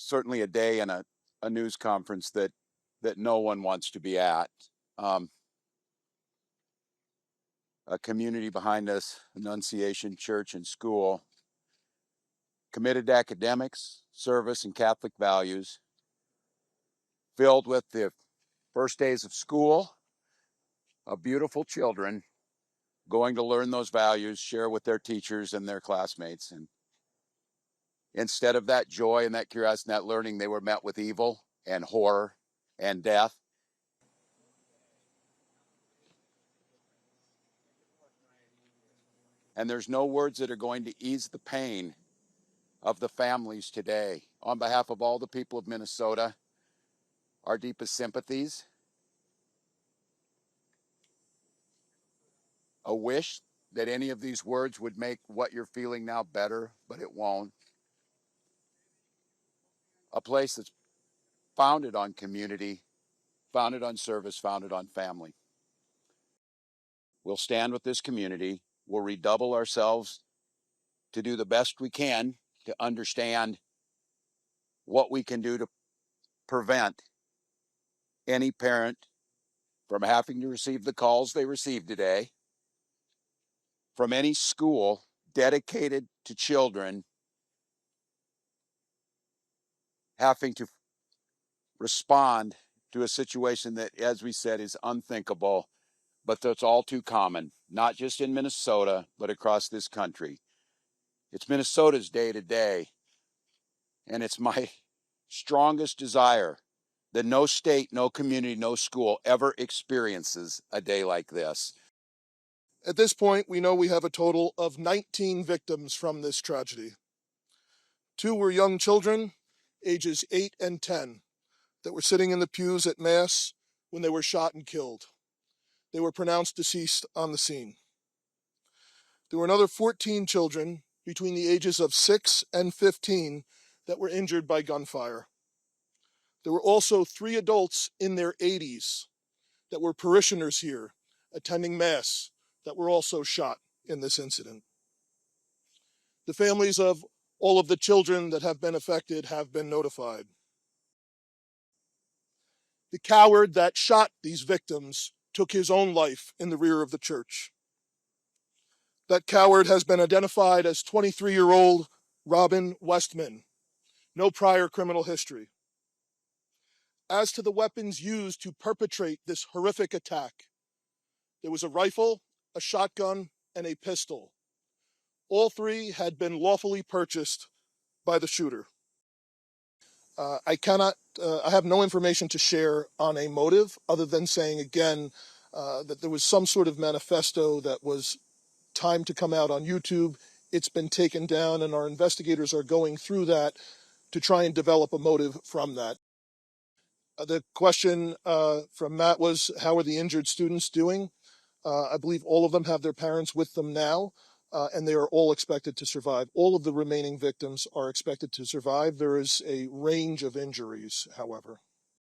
certainly a day and a news conference that no one wants to be at. A community behind us, Annunciation Church and School, committed to academics, service, and Catholic values, filled with the first days of school of beautiful children going to learn those values, share with their teachers and their classmates. And instead of that joy and that curiosity and that learning, they were met with evil and horror and death. And there's no words that are going to ease the pain of the families today. On behalf of all the people of Minnesota, our deepest sympathies. A wish that any of these words would make what you're feeling now better, but it won't. A place that's founded on community, founded on service, founded on family. We'll stand with this community. We'll redouble ourselves to do the best we can to understand what we can do to prevent any parent from having to receive the calls they received today, from any school dedicated to children having to respond to a situation that, as we said, is unthinkable, but that's all too common, not just in Minnesota, but across this country. It's Minnesota's day to day, and it's my strongest desire that no state, no community, no school ever experiences a day like this. At this point, we know we have a total of 19 victims from this tragedy. 2 were young children, ages 8 and 10, that were sitting in the pews at Mass when they were shot and killed. They were pronounced deceased on the scene. There were another 14 children between the ages of 6 and 15 that were injured by gunfire. There were also 3 adults in their 80s that were parishioners here attending Mass that were also shot in this incident. The families of all of the children that have been affected have been notified. The coward that shot these victims took his own life in the rear of the church. That coward has been identified as 23-year-old Robin Westman. No prior criminal history. As to the weapons used to perpetrate this horrific attack, there was a rifle, a shotgun, and a pistol. All 3 had been lawfully purchased by the shooter. I have no information to share on a motive other than saying again that there was some sort of manifesto that was timed to come out on YouTube. It's been taken down, and our investigators are going through that to try and develop a motive from that. The question from Matt was, how are the injured students doing? I believe all of them have their parents with them now, and they are all expected to survive. All of the remaining victims are expected to survive. There is a range of injuries, however.